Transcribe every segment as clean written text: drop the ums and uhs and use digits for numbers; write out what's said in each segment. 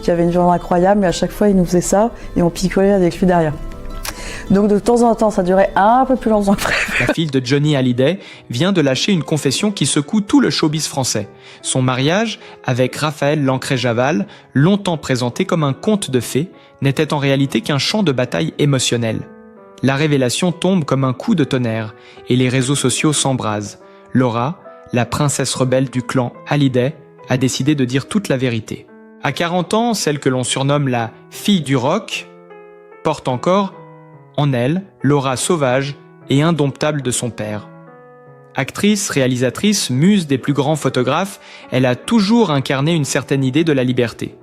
qui avait une viande incroyable, mais à chaque fois il nous faisait ça et on picolait avec lui derrière. Donc de temps en temps, ça durait un peu plus longtemps que prévu. La fille de Johnny Hallyday vient de lâcher une confession qui secoue tout le showbiz français. Son mariage avec Raphaël Lancret-Javal, longtemps présenté comme un conte de fées, n'était en réalité qu'un champ de bataille émotionnel. La révélation tombe comme un coup de tonnerre et les réseaux sociaux s'embrasent. Laura, la princesse rebelle du clan Hallyday, a décidé de dire toute la vérité. À 40 ans, celle que l'on surnomme la « fille du rock » porte encore en elle l'aura sauvage et indomptable de son père. Actrice, réalisatrice, muse des plus grands photographes, elle a toujours incarné une certaine idée de la liberté.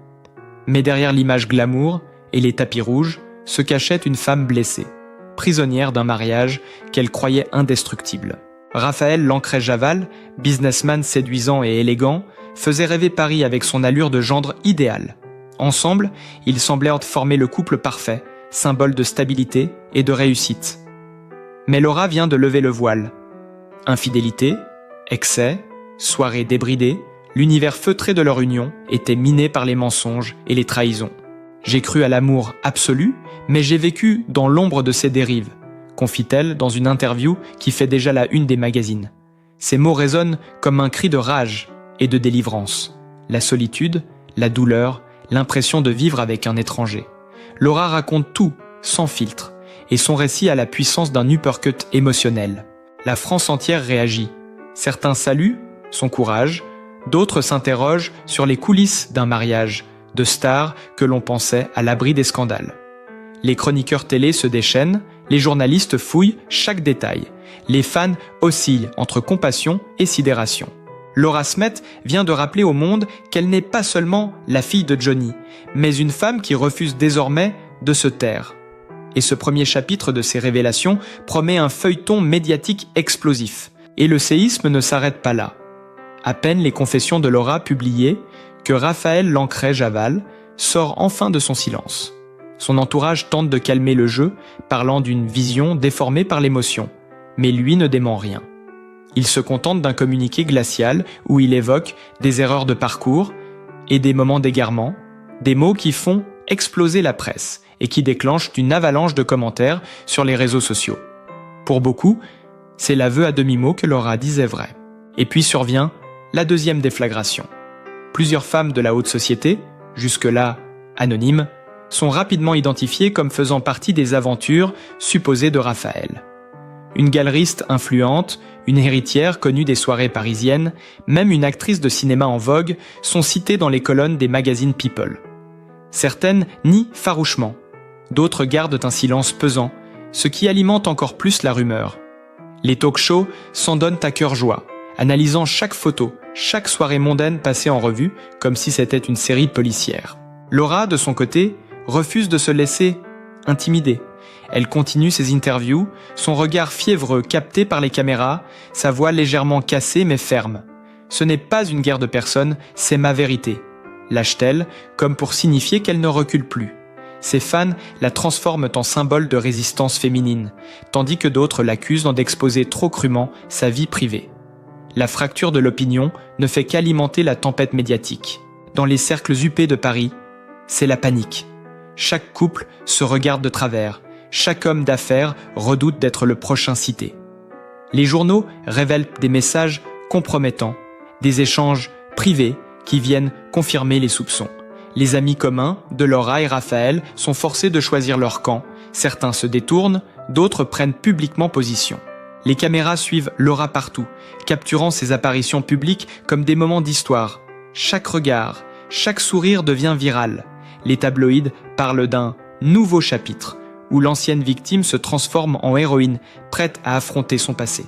Mais derrière l'image glamour et les tapis rouges se cachait une femme blessée, prisonnière d'un mariage qu'elle croyait indestructible. Raphaël Lancret-Javal, businessman séduisant et élégant, faisait rêver Paris avec son allure de gendre idéal. Ensemble, ils semblèrent former le couple parfait, symbole de stabilité et de réussite. Mais Laura vient de lever le voile. Infidélité, excès, soirées débridées, l'univers feutré de leur union était miné par les mensonges et les trahisons. J'ai cru à l'amour absolu, mais j'ai vécu dans l'ombre de ses dérives, confie-t-elle dans une interview qui fait déjà la une des magazines. Ces mots résonnent comme un cri de rage et de délivrance. La solitude, la douleur, l'impression de vivre avec un étranger. Laura raconte tout, sans filtre, et son récit a la puissance d'un uppercut émotionnel. La France entière réagit. Certains saluent son courage, d'autres s'interrogent sur les coulisses d'un mariage, de stars que l'on pensait à l'abri des scandales. Les chroniqueurs télé se déchaînent, les journalistes fouillent chaque détail. Les fans oscillent entre compassion et sidération. Laura Smet vient de rappeler au monde qu'elle n'est pas seulement la fille de Johnny, mais une femme qui refuse désormais de se taire. Et ce premier chapitre de ses révélations promet un feuilleton médiatique explosif. Et le séisme ne s'arrête pas là. À peine les confessions de Laura publiées, que Raphaël Lancret-Javal sort enfin de son silence. Son entourage tente de calmer le jeu, parlant d'une vision déformée par l'émotion. Mais lui ne dément rien. Il se contente d'un communiqué glacial où il évoque des erreurs de parcours et des moments d'égarement, des mots qui font exploser la presse et qui déclenchent une avalanche de commentaires sur les réseaux sociaux. Pour beaucoup, c'est l'aveu à demi-mot que Laura disait vrai. Et puis survient la deuxième déflagration. Plusieurs femmes de la haute société, jusque-là anonymes, sont rapidement identifiées comme faisant partie des aventures supposées de Raphaël. Une galeriste influente, une héritière connue des soirées parisiennes, même une actrice de cinéma en vogue sont citées dans les colonnes des magazines People. Certaines nient farouchement, d'autres gardent un silence pesant, ce qui alimente encore plus la rumeur. Les talk-shows s'en donnent à cœur joie, analysant chaque photo, chaque soirée mondaine passée en revue, comme si c'était une série policière. Laura, de son côté, refuse de se laisser intimider. Elle continue ses interviews, son regard fiévreux capté par les caméras, sa voix légèrement cassée mais ferme. Ce n'est pas une guerre de personnes, c'est ma vérité. Lâche-t-elle, comme pour signifier qu'elle ne recule plus. Ses fans la transforment en symbole de résistance féminine, tandis que d'autres l'accusent d'exposer trop crûment sa vie privée. La fracture de l'opinion ne fait qu'alimenter la tempête médiatique. Dans les cercles huppés de Paris, c'est la panique. Chaque couple se regarde de travers. Chaque homme d'affaires redoute d'être le prochain cité. Les journaux révèlent des messages compromettants, des échanges privés qui viennent confirmer les soupçons. Les amis communs de Laura et Raphaël sont forcés de choisir leur camp. Certains se détournent, d'autres prennent publiquement position. Les caméras suivent Laura partout, capturant ses apparitions publiques comme des moments d'histoire. Chaque regard, chaque sourire devient viral. Les tabloïds parlent d'un nouveau chapitre, où l'ancienne victime se transforme en héroïne, prête à affronter son passé.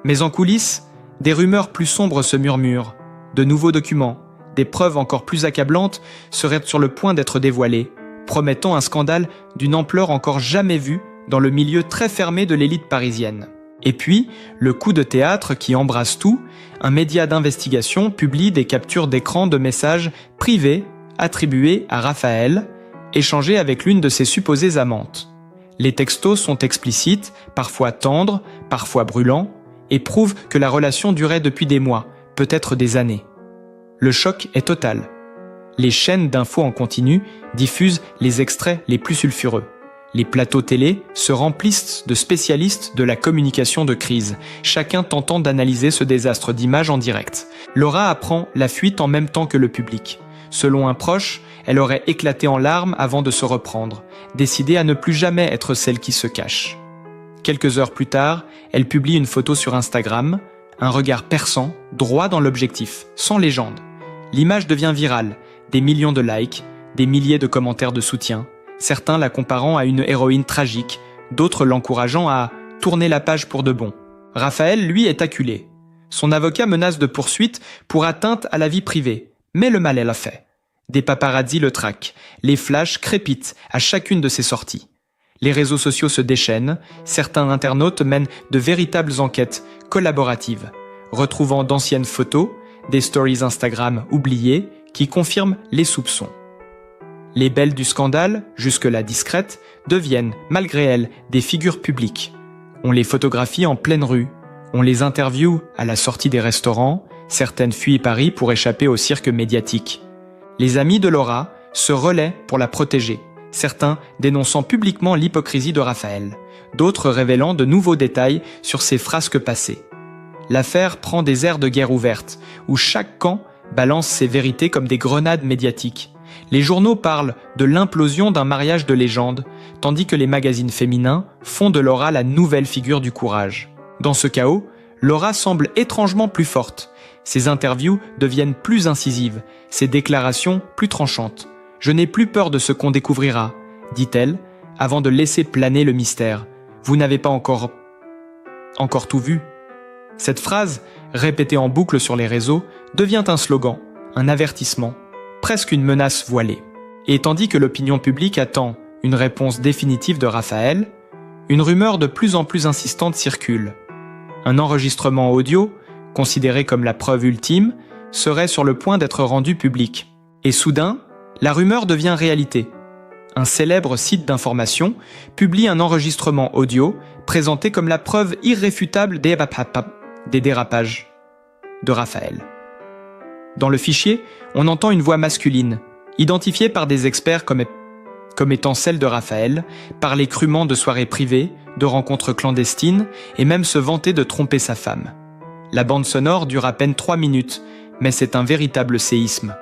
Mais en coulisses, des rumeurs plus sombres se murmurent. De nouveaux documents, des preuves encore plus accablantes seraient sur le point d'être dévoilées, promettant un scandale d'une ampleur encore jamais vue dans le milieu très fermé de l'élite parisienne. Et puis, le coup de théâtre qui embrasse tout, un média d'investigation publie des captures d'écran de messages privés attribués à Raphaël, échangés avec l'une de ses supposées amantes. Les textos sont explicites, parfois tendres, parfois brûlants, et prouvent que la relation durait depuis des mois, peut-être des années. Le choc est total. Les chaînes d'infos en continu diffusent les extraits les plus sulfureux. Les plateaux télé se remplissent de spécialistes de la communication de crise, chacun tentant d'analyser ce désastre d'images en direct. Laura apprend la fuite en même temps que le public. Selon un proche, elle aurait éclaté en larmes avant de se reprendre, décidée à ne plus jamais être celle qui se cache. Quelques heures plus tard, elle publie une photo sur Instagram, un regard perçant, droit dans l'objectif, sans légende. L'image devient virale, des millions de likes, des milliers de commentaires de soutien, certains la comparant à une héroïne tragique, d'autres l'encourageant à tourner la page pour de bon. Raphaël, lui, est acculé. Son avocat menace de poursuite pour atteinte à la vie privée, mais le mal est fait. Des paparazzis le traquent, les flashs crépitent à chacune de ses sorties. Les réseaux sociaux se déchaînent, certains internautes mènent de véritables enquêtes collaboratives, retrouvant d'anciennes photos, des stories Instagram oubliées qui confirment les soupçons. Les belles du scandale, jusque-là discrètes, deviennent, malgré elles, des figures publiques. On les photographie en pleine rue, on les interviewe à la sortie des restaurants, certaines fuient Paris pour échapper au cirque médiatique. Les amis de Laura se relaient pour la protéger, certains dénonçant publiquement l'hypocrisie de Raphaël, d'autres révélant de nouveaux détails sur ses frasques passées. L'affaire prend des airs de guerre ouverte, où chaque camp balance ses vérités comme des grenades médiatiques. Les journaux parlent de l'implosion d'un mariage de légende, tandis que les magazines féminins font de Laura la nouvelle figure du courage. Dans ce chaos, Laura semble étrangement plus forte. Ses interviews deviennent plus incisives, ses déclarations plus tranchantes. « Je n'ai plus peur de ce qu'on découvrira », dit-elle, avant de laisser planer le mystère. « Vous n'avez pas encore tout vu ?» Cette phrase, répétée en boucle sur les réseaux, devient un slogan, un avertissement, presque une menace voilée. Et tandis que l'opinion publique attend une réponse définitive de Raphaël, une rumeur de plus en plus insistante circule. Un enregistrement audio, considéré comme la preuve ultime, serait sur le point d'être rendu public. Et soudain, la rumeur devient réalité. Un célèbre site d'information publie un enregistrement audio présenté comme la preuve irréfutable des dérapages de Raphaël. Dans le fichier, on entend une voix masculine, identifiée par des experts comme étant celle de Raphaël, parler crûment de soirées privées, de rencontres clandestines et même se vanter de tromper sa femme. La bande sonore dure à peine 3 minutes, mais c'est un véritable séisme.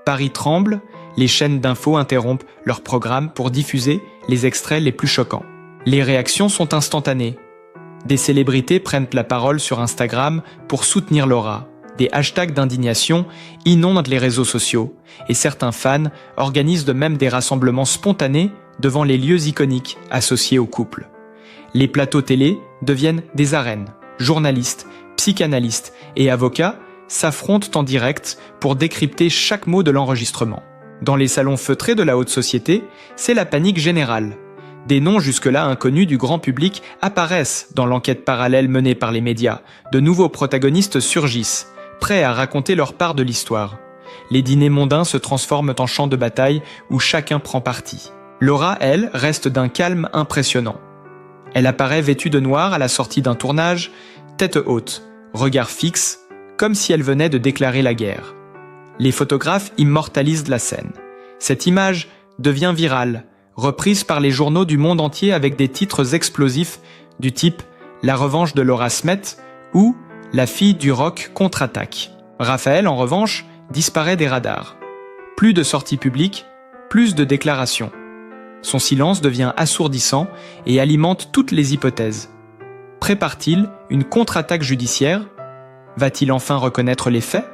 Paris tremble, les chaînes d'infos interrompent leur programme pour diffuser les extraits les plus choquants. Les réactions sont instantanées. Des célébrités prennent la parole sur Instagram pour soutenir Laura. Des hashtags d'indignation inondent les réseaux sociaux et certains fans organisent de même des rassemblements spontanés devant les lieux iconiques associés au couple. Les plateaux télé deviennent des arènes. Journalistes, psychanalystes et avocats s'affrontent en direct pour décrypter chaque mot de l'enregistrement. Dans les salons feutrés de la haute société, c'est la panique générale. Des noms jusque-là inconnus du grand public apparaissent dans l'enquête parallèle menée par les médias. De nouveaux protagonistes surgissent, prêts à raconter leur part de l'histoire. Les dîners mondains se transforment en champs de bataille où chacun prend parti. Laura, elle, reste d'un calme impressionnant. Elle apparaît vêtue de noir à la sortie d'un tournage, tête haute, regard fixe, comme si elle venait de déclarer la guerre. Les photographes immortalisent la scène. Cette image devient virale, reprise par les journaux du monde entier avec des titres explosifs du type « La revanche de Laura Smet » ou « La fille du rock contre-attaque ». Raphaël, en revanche, disparaît des radars. Plus de sorties publiques, plus de déclarations. Son silence devient assourdissant et alimente toutes les hypothèses. Prépare-t-il une contre-attaque judiciaire ? Va-t-il enfin reconnaître les faits ?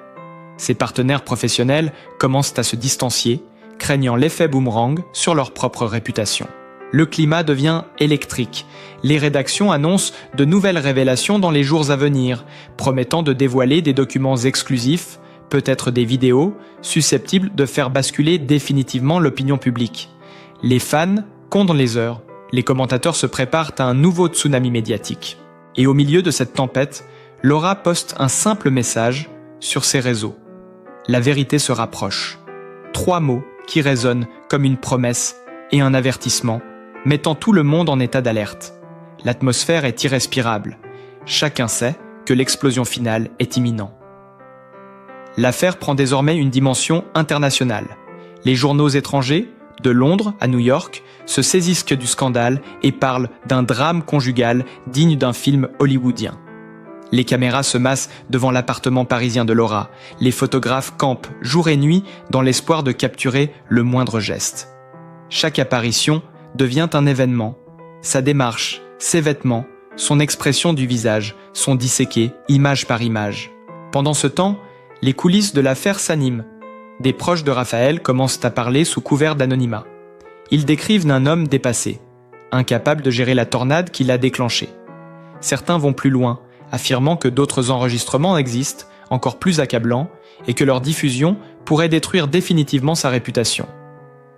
Ses partenaires professionnels commencent à se distancier, craignant l'effet boomerang sur leur propre réputation. Le climat devient électrique. Les rédactions annoncent de nouvelles révélations dans les jours à venir, promettant de dévoiler des documents exclusifs, peut-être des vidéos, susceptibles de faire basculer définitivement l'opinion publique. Les fans comptent les heures. Les commentateurs se préparent à un nouveau tsunami médiatique. Et au milieu de cette tempête, Laura poste un simple message sur ses réseaux. La vérité se rapproche. 3 mots qui résonnent comme une promesse et un avertissement, mettant tout le monde en état d'alerte. L'atmosphère est irrespirable. Chacun sait que l'explosion finale est imminente. L'affaire prend désormais une dimension internationale. Les journaux étrangers, de Londres à New York, se saisissent du scandale et parlent d'un drame conjugal digne d'un film hollywoodien. Les caméras se massent devant l'appartement parisien de Laura. Les photographes campent jour et nuit dans l'espoir de capturer le moindre geste. Chaque apparition devient un événement. Sa démarche, ses vêtements, son expression du visage sont disséqués, image par image. Pendant ce temps, les coulisses de l'affaire s'animent. Des proches de Raphaël commencent à parler sous couvert d'anonymat. Ils décrivent un homme dépassé, incapable de gérer la tornade qui l'a déclenchée. Certains vont plus loin, affirmant que d'autres enregistrements existent, encore plus accablants, et que leur diffusion pourrait détruire définitivement sa réputation.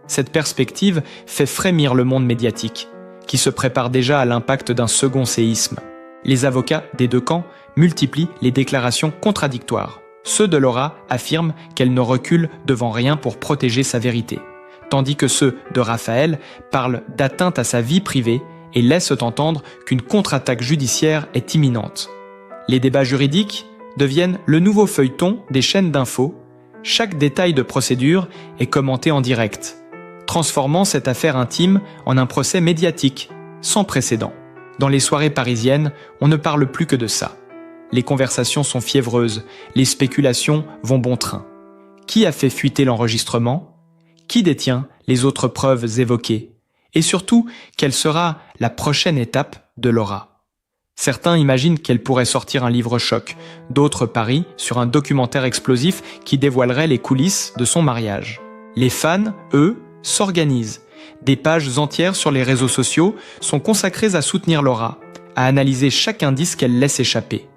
Cette perspective fait frémir le monde médiatique, qui se prépare déjà à l'impact d'un second séisme. Les avocats des deux camps multiplient les déclarations contradictoires. Ceux de Laura affirment qu'elle ne recule devant rien pour protéger sa vérité, tandis que ceux de Raphaël parlent d'atteinte à sa vie privée et laissent entendre qu'une contre-attaque judiciaire est imminente. Les débats juridiques deviennent le nouveau feuilleton des chaînes d'infos. Chaque détail de procédure est commenté en direct, transformant cette affaire intime en un procès médiatique, sans précédent. Dans les soirées parisiennes, on ne parle plus que de ça. Les conversations sont fiévreuses, les spéculations vont bon train. Qui a fait fuiter l'enregistrement? Qui détient les autres preuves évoquées? Et surtout, quelle sera la prochaine étape de Laura? Certains imaginent qu'elle pourrait sortir un livre-choc, d'autres parient sur un documentaire explosif qui dévoilerait les coulisses de son mariage. Les fans, eux, s'organisent. Des pages entières sur les réseaux sociaux sont consacrées à soutenir Laura, à analyser chaque indice qu'elle laisse échapper.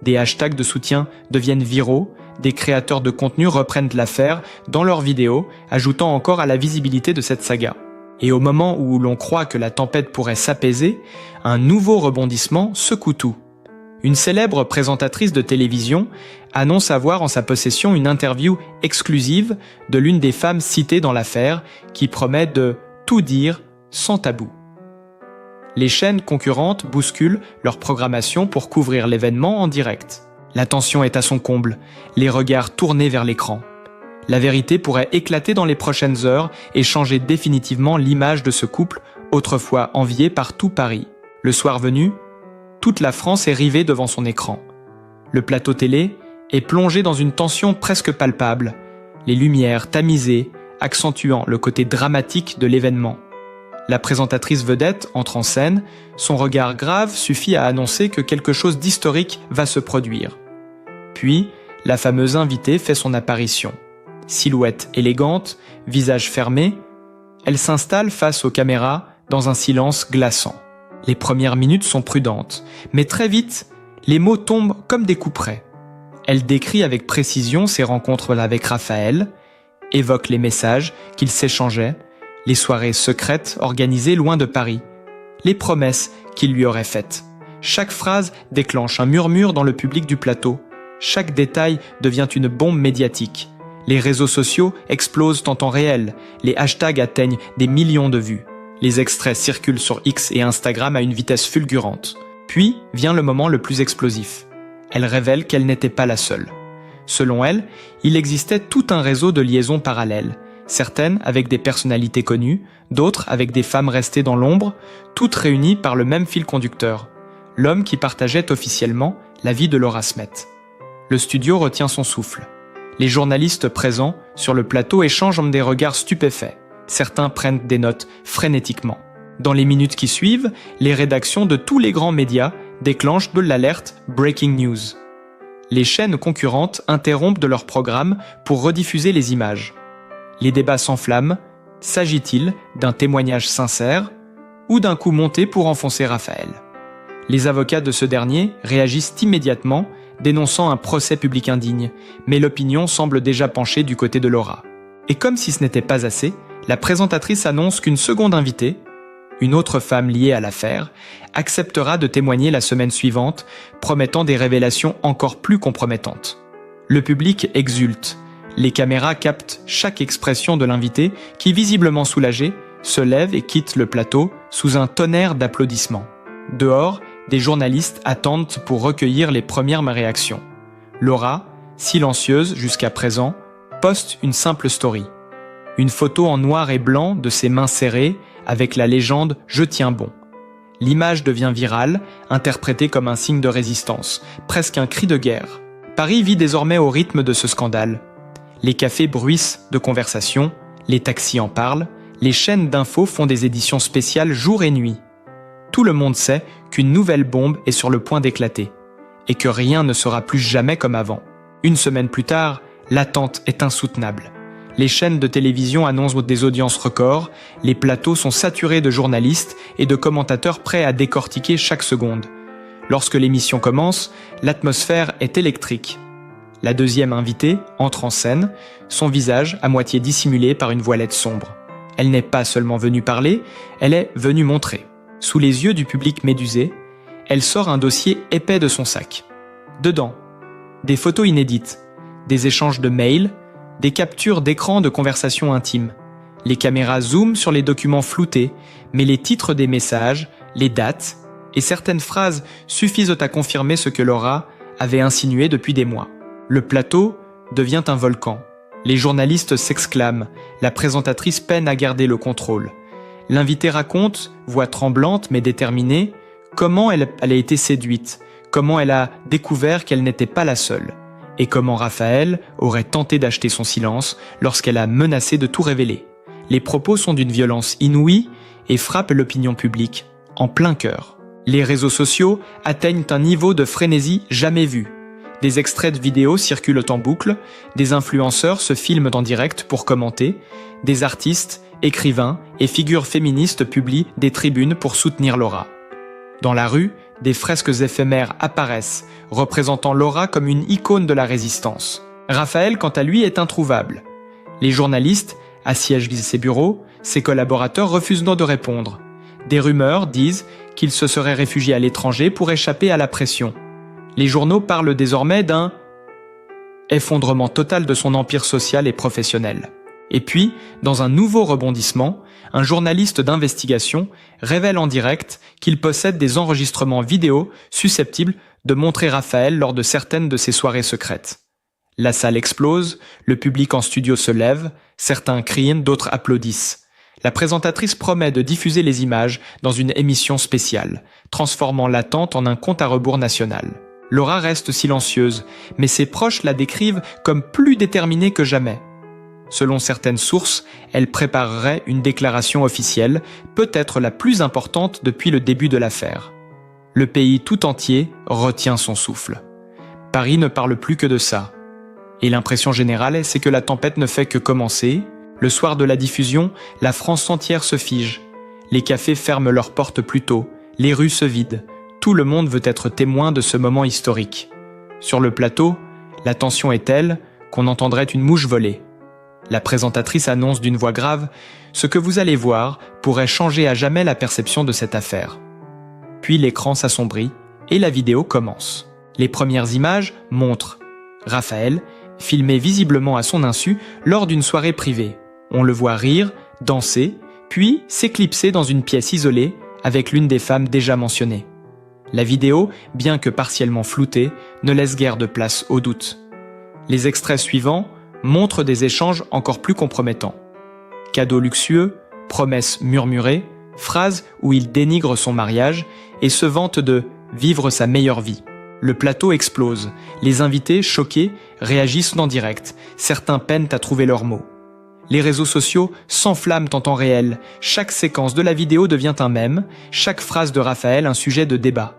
Des hashtags de soutien deviennent viraux, des créateurs de contenu reprennent l'affaire dans leurs vidéos, ajoutant encore à la visibilité de cette saga. Et au moment où l'on croit que la tempête pourrait s'apaiser, un nouveau rebondissement secoue tout. Une célèbre présentatrice de télévision annonce avoir en sa possession une interview exclusive de l'une des femmes citées dans l'affaire qui promet de tout dire sans tabou. Les chaînes concurrentes bousculent leur programmation pour couvrir l'événement en direct. La tension est à son comble, les regards tournés vers l'écran. La vérité pourrait éclater dans les prochaines heures et changer définitivement l'image de ce couple, autrefois envié par tout Paris. Le soir venu, toute la France est rivée devant son écran. Le plateau télé est plongé dans une tension presque palpable, les lumières tamisées, accentuant le côté dramatique de l'événement. La présentatrice vedette entre en scène, son regard grave suffit à annoncer que quelque chose d'historique va se produire. Puis, la fameuse invitée fait son apparition. Silhouette élégante, visage fermé, elle s'installe face aux caméras dans un silence glaçant. Les premières minutes sont prudentes, mais très vite, les mots tombent comme des couperets. Elle décrit avec précision ses rencontres avec Raphaël, évoque les messages qu'ils s'échangeaient, les soirées secrètes organisées loin de Paris, les promesses qu'il lui aurait faites. Chaque phrase déclenche un murmure dans le public du plateau. Chaque détail devient une bombe médiatique. Les réseaux sociaux explosent en temps réel. Les hashtags atteignent des millions de vues. Les extraits circulent sur X et Instagram à une vitesse fulgurante. Puis vient le moment le plus explosif. Elle révèle qu'elle n'était pas la seule. Selon elle, il existait tout un réseau de liaisons parallèles. Certaines avec des personnalités connues, d'autres avec des femmes restées dans l'ombre, toutes réunies par le même fil conducteur. L'homme qui partageait officiellement la vie de Laura Smet. Le studio retient son souffle. Les journalistes présents sur le plateau échangent des regards stupéfaits. Certains prennent des notes frénétiquement. Dans les minutes qui suivent, les rédactions de tous les grands médias déclenchent de l'alerte « Breaking News ». Les chaînes concurrentes interrompent de leur programme pour rediffuser les images. Les débats s'enflamment. S'agit-il d'un témoignage sincère ou d'un coup monté pour enfoncer Raphaël? Les avocats de ce dernier réagissent immédiatement, dénonçant un procès public indigne, mais l'opinion semble déjà pencher du côté de Laura. Et comme si ce n'était pas assez, la présentatrice annonce qu'une seconde invitée, une autre femme liée à l'affaire, acceptera de témoigner la semaine suivante, promettant des révélations encore plus compromettantes. Le public exulte. Les caméras captent chaque expression de l'invité qui, visiblement soulagé, se lève et quitte le plateau sous un tonnerre d'applaudissements. Dehors, des journalistes attendent pour recueillir les premières réactions. Laura, silencieuse jusqu'à présent, poste une simple story. Une photo en noir et blanc de ses mains serrées avec la légende « Je tiens bon ». L'image devient virale, interprétée comme un signe de résistance, presque un cri de guerre. Paris vit désormais au rythme de ce scandale. Les cafés bruissent de conversations, les taxis en parlent, les chaînes d'infos font des éditions spéciales jour et nuit. Tout le monde sait qu'une nouvelle bombe est sur le point d'éclater, et que rien ne sera plus jamais comme avant. Une semaine plus tard, l'attente est insoutenable. Les chaînes de télévision annoncent des audiences records, les plateaux sont saturés de journalistes et de commentateurs prêts à décortiquer chaque seconde. Lorsque l'émission commence, l'atmosphère est électrique. La deuxième invitée entre en scène, son visage à moitié dissimulé par une voilette sombre. Elle n'est pas seulement venue parler, elle est venue montrer. Sous les yeux du public médusé, elle sort un dossier épais de son sac. Dedans, des photos inédites, des échanges de mails, des captures d'écran de conversations intimes. Les caméras zooment sur les documents floutés, mais les titres des messages, les dates et certaines phrases suffisent à confirmer ce que Laura avait insinué depuis des mois. Le plateau devient un volcan. Les journalistes s'exclament, la présentatrice peine à garder le contrôle. L'invitée raconte, voix tremblante mais déterminée, comment elle a été séduite, comment elle a découvert qu'elle n'était pas la seule, et comment Raphaël aurait tenté d'acheter son silence lorsqu'elle a menacé de tout révéler. Les propos sont d'une violence inouïe et frappent l'opinion publique en plein cœur. Les réseaux sociaux atteignent un niveau de frénésie jamais vu. Des extraits de vidéos circulent en boucle, des influenceurs se filment en direct pour commenter, des artistes, écrivains et figures féministes publient des tribunes pour soutenir Laura. Dans la rue, des fresques éphémères apparaissent, représentant Laura comme une icône de la résistance. Raphaël, quant à lui, est introuvable. Les journalistes assiègent ses bureaux, ses collaborateurs refusent de répondre. Des rumeurs disent qu'il se serait réfugié à l'étranger pour échapper à la pression. Les journaux parlent désormais d'un effondrement total de son empire social et professionnel. Et puis, dans un nouveau rebondissement, un journaliste d'investigation révèle en direct qu'il possède des enregistrements vidéo susceptibles de montrer Raphaël lors de certaines de ses soirées secrètes. La salle explose, le public en studio se lève, certains crient, d'autres applaudissent. La présentatrice promet de diffuser les images dans une émission spéciale, transformant l'attente en un compte à rebours national. Laura reste silencieuse, mais ses proches la décrivent comme plus déterminée que jamais. Selon certaines sources, elle préparerait une déclaration officielle, peut-être la plus importante depuis le début de l'affaire. Le pays tout entier retient son souffle. Paris ne parle plus que de ça. Et l'impression générale, c'est que la tempête ne fait que commencer. Le soir de la diffusion, la France entière se fige. Les cafés ferment leurs portes plus tôt, les rues se vident. Tout le monde veut être témoin de ce moment historique. Sur le plateau, la tension est telle qu'on entendrait une mouche voler. La présentatrice annonce d'une voix grave « Ce que vous allez voir pourrait changer à jamais la perception de cette affaire ». Puis l'écran s'assombrit et la vidéo commence. Les premières images montrent Raphaël, filmé visiblement à son insu lors d'une soirée privée. On le voit rire, danser, puis s'éclipser dans une pièce isolée avec l'une des femmes déjà mentionnées. La vidéo, bien que partiellement floutée, ne laisse guère de place au doute. Les extraits suivants montrent des échanges encore plus compromettants. Cadeaux luxueux, promesses murmurées, phrases où il dénigre son mariage et se vante de « vivre sa meilleure vie ». Le plateau explose, les invités, choqués, réagissent en direct, certains peinent à trouver leurs mots. Les réseaux sociaux s'enflamment en temps réel, chaque séquence de la vidéo devient un mème, chaque phrase de Raphaël un sujet de débat.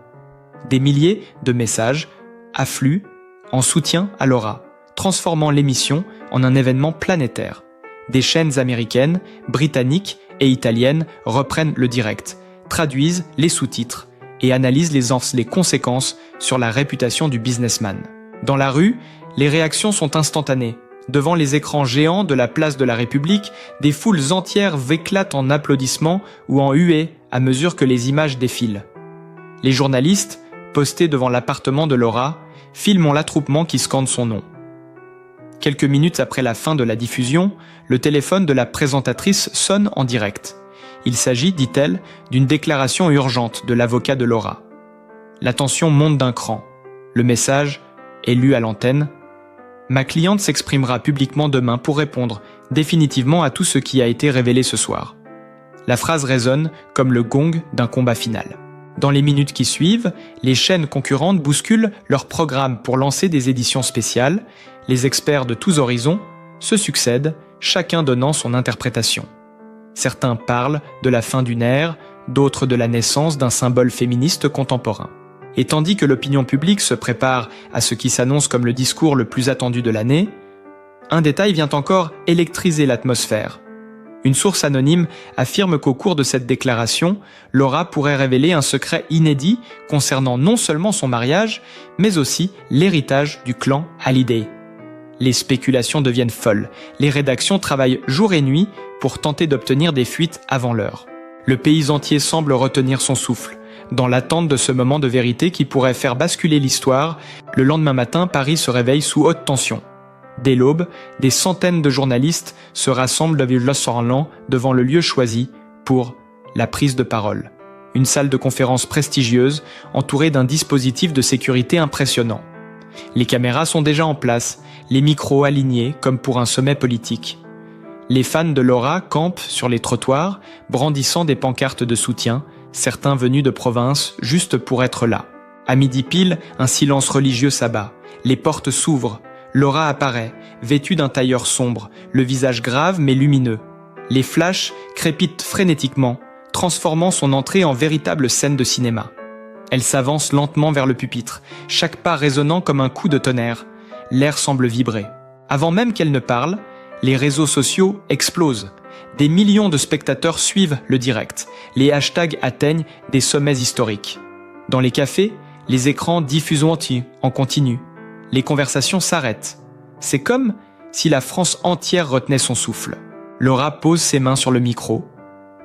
Des milliers de messages affluent en soutien à Laura, transformant l'émission en un événement planétaire. Des chaînes américaines, britanniques et italiennes reprennent le direct, traduisent les sous-titres et analysent les conséquences sur la réputation du businessman. Dans la rue, les réactions sont instantanées. Devant les écrans géants de la place de la République, des foules entières éclatent en applaudissements ou en huées à mesure que les images défilent. Les journalistes, postés devant l'appartement de Laura, filment l'attroupement qui scande son nom. Quelques minutes après la fin de la diffusion, le téléphone de la présentatrice sonne en direct. Il s'agit, dit-elle, d'une déclaration urgente de l'avocat de Laura. La tension monte d'un cran. Le message est lu à l'antenne. Ma cliente s'exprimera publiquement demain pour répondre définitivement à tout ce qui a été révélé ce soir. La phrase résonne comme le gong d'un combat final. Dans les minutes qui suivent, les chaînes concurrentes bousculent leur programme pour lancer des éditions spéciales. Les experts de tous horizons se succèdent, chacun donnant son interprétation. Certains parlent de la fin d'une ère, d'autres de la naissance d'un symbole féministe contemporain. Et tandis que l'opinion publique se prépare à ce qui s'annonce comme le discours le plus attendu de l'année, un détail vient encore électriser l'atmosphère. Une source anonyme affirme qu'au cours de cette déclaration, Laura pourrait révéler un secret inédit concernant non seulement son mariage, mais aussi l'héritage du clan Hallyday. Les spéculations deviennent folles. Les rédactions travaillent jour et nuit pour tenter d'obtenir des fuites avant l'heure. Le pays entier semble retenir son souffle, dans l'attente de ce moment de vérité qui pourrait faire basculer l'histoire. Le lendemain matin, Paris se réveille sous haute tension. Dès l'aube, des centaines de journalistes se rassemblent devant le lieu choisi pour la prise de parole. Une salle de conférence prestigieuse, entourée d'un dispositif de sécurité impressionnant. Les caméras sont déjà en place, les micros alignés comme pour un sommet politique. Les fans de Laura campent sur les trottoirs, brandissant des pancartes de soutien, certains venus de province juste pour être là. À midi pile, un silence religieux s'abat. Les portes s'ouvrent. Laura apparaît, vêtue d'un tailleur sombre, le visage grave mais lumineux. Les flashs crépitent frénétiquement, transformant son entrée en véritable scène de cinéma. Elle s'avance lentement vers le pupitre, chaque pas résonnant comme un coup de tonnerre. L'air semble vibrer. Avant même qu'elle ne parle, les réseaux sociaux explosent. Des millions de spectateurs suivent le direct. Les hashtags atteignent des sommets historiques. Dans les cafés, les écrans diffusent en continu. Les conversations s'arrêtent. C'est comme si la France entière retenait son souffle. Laura pose ses mains sur le micro,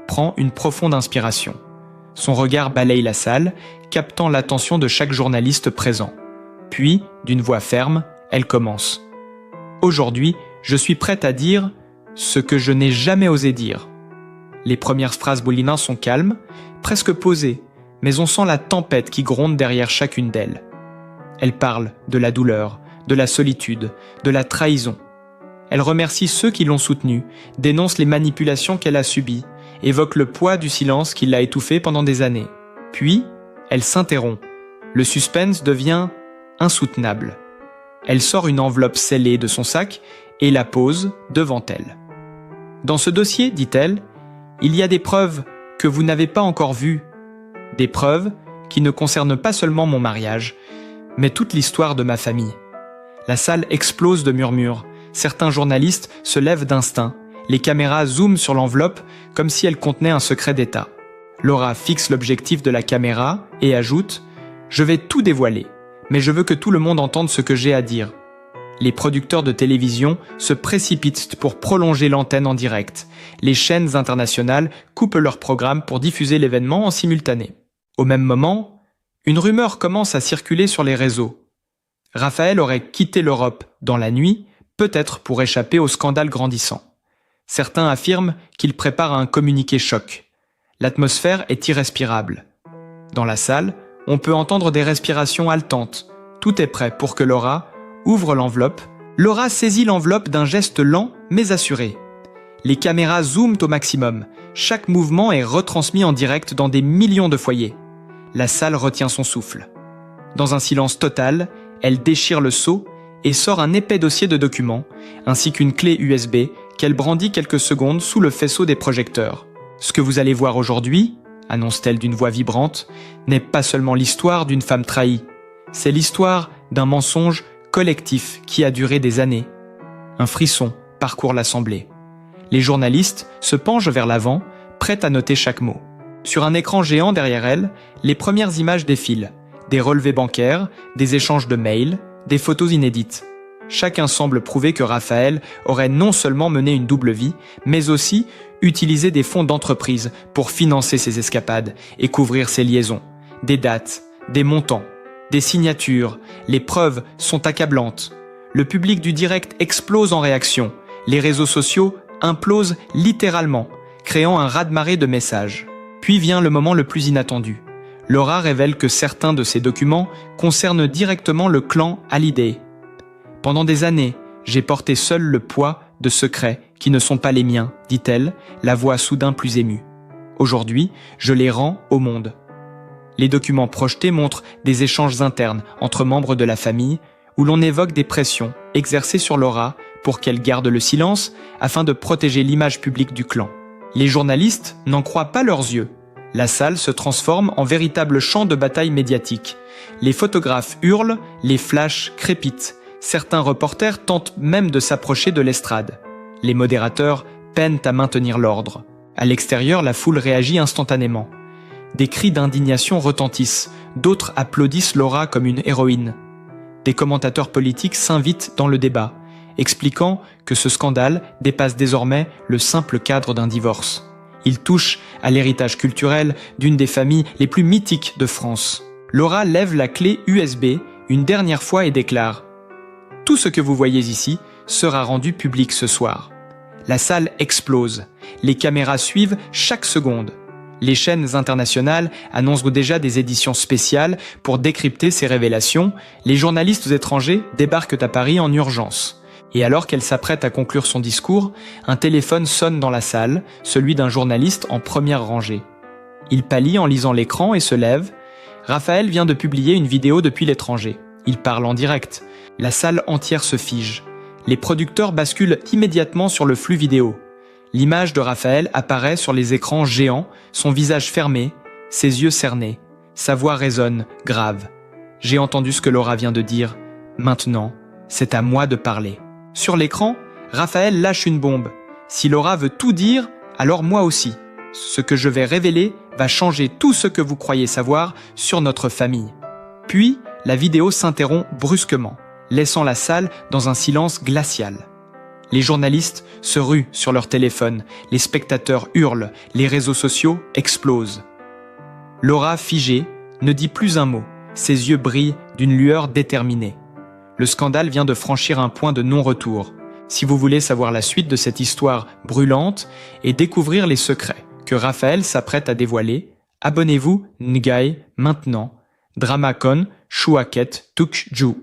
prend une profonde inspiration. Son regard balaye la salle, captant l'attention de chaque journaliste présent. Puis, d'une voix ferme, elle commence. « Aujourd'hui, je suis prête à dire ce que je n'ai jamais osé dire. » Les premières phrases boulinins sont calmes, presque posées, mais on sent la tempête qui gronde derrière chacune d'elles. Elle parle de la douleur, de la solitude, de la trahison. Elle remercie ceux qui l'ont soutenue, dénonce les manipulations qu'elle a subies, évoque le poids du silence qui l'a étouffée pendant des années. Puis, elle s'interrompt. Le suspense devient insoutenable. Elle sort une enveloppe scellée de son sac et la pose devant elle. « Dans ce dossier, dit-elle, il y a des preuves que vous n'avez pas encore vues. Des preuves qui ne concernent pas seulement mon mariage, mais toute l'histoire de ma famille. » La salle explose de murmures. Certains journalistes se lèvent d'instinct. Les caméras zooment sur l'enveloppe comme si elle contenait un secret d'État. Laura fixe l'objectif de la caméra et ajoute « Je vais tout dévoiler, mais je veux que tout le monde entende ce que j'ai à dire. » Les producteurs de télévision se précipitent pour prolonger l'antenne en direct. Les chaînes internationales coupent leur programme pour diffuser l'événement en simultané. Au même moment, une rumeur commence à circuler sur les réseaux. Raphaël aurait quitté l'Europe dans la nuit, peut-être pour échapper au scandale grandissant. Certains affirment qu'il prépare un communiqué choc. L'atmosphère est irrespirable. Dans la salle, on peut entendre des respirations haletantes. Tout est prêt pour que Laura ouvre l'enveloppe. Laura saisit l'enveloppe d'un geste lent mais assuré. Les caméras zooment au maximum. Chaque mouvement est retransmis en direct dans des millions de foyers. La salle retient son souffle. Dans un silence total, elle déchire le seau et sort un épais dossier de documents, ainsi qu'une clé USB qu'elle brandit quelques secondes sous le faisceau des projecteurs. « Ce que vous allez voir aujourd'hui, annonce-t-elle d'une voix vibrante, n'est pas seulement l'histoire d'une femme trahie. C'est l'histoire d'un mensonge collectif qui a duré des années. » Un frisson parcourt l'assemblée. Les journalistes se penchent vers l'avant, prêts à noter chaque mot. Sur un écran géant derrière elle, les premières images défilent. Des relevés bancaires, des échanges de mails, des photos inédites. Chacun semble prouver que Raphaël aurait non seulement mené une double vie, mais aussi utilisé des fonds d'entreprise pour financer ses escapades et couvrir ses liaisons. Des dates, des montants, des signatures, les preuves sont accablantes. Le public du direct explose en réaction. Les réseaux sociaux implosent littéralement, créant un raz-de-marée de messages. Puis vient le moment le plus inattendu. Laura révèle que certains de ces documents concernent directement le clan Hallyday. Pendant des années, j'ai porté seul le poids de secrets qui ne sont pas les miens, dit-elle, la voix soudain plus émue. Aujourd'hui, je les rends au monde. Les documents projetés montrent des échanges internes entre membres de la famille où l'on évoque des pressions exercées sur Laura pour qu'elle garde le silence afin de protéger l'image publique du clan. Les journalistes n'en croient pas leurs yeux. La salle se transforme en véritable champ de bataille médiatique. Les photographes hurlent, les flashs crépitent. Certains reporters tentent même de s'approcher de l'estrade. Les modérateurs peinent à maintenir l'ordre. À l'extérieur, la foule réagit instantanément. Des cris d'indignation retentissent, d'autres applaudissent Laura comme une héroïne. Des commentateurs politiques s'invitent dans le débat, expliquant que ce scandale dépasse désormais le simple cadre d'un divorce. Il touche à l'héritage culturel d'une des familles les plus mythiques de France. Laura lève la clé USB une dernière fois et déclare « Tout ce que vous voyez ici sera rendu public ce soir ». La salle explose. Les caméras suivent chaque seconde. Les chaînes internationales annoncent déjà des éditions spéciales pour décrypter ces révélations. Les journalistes étrangers débarquent à Paris en urgence. Et alors qu'elle s'apprête à conclure son discours, un téléphone sonne dans la salle, celui d'un journaliste en première rangée. Il pâlit en lisant l'écran et se lève. Raphaël vient de publier une vidéo depuis l'étranger. Il parle en direct. La salle entière se fige. Les producteurs basculent immédiatement sur le flux vidéo. L'image de Raphaël apparaît sur les écrans géants, son visage fermé, ses yeux cernés. Sa voix résonne, grave. « J'ai entendu ce que Laura vient de dire. Maintenant, c'est à moi de parler. » Sur l'écran, Raphaël lâche une bombe. « Si Laura veut tout dire, alors moi aussi. Ce que je vais révéler va changer tout ce que vous croyez savoir sur notre famille. » Puis, la vidéo s'interrompt brusquement, laissant la salle dans un silence glacial. Les journalistes se ruent sur leur téléphone, les spectateurs hurlent, les réseaux sociaux explosent. Laura, figée, ne dit plus un mot, ses yeux brillent d'une lueur déterminée. Le scandale vient de franchir un point de non-retour. Si vous voulez savoir la suite de cette histoire brûlante et découvrir les secrets que Raphaël s'apprête à dévoiler, abonnez-vous Ngai maintenant. Dramakon Shuaket Tukju.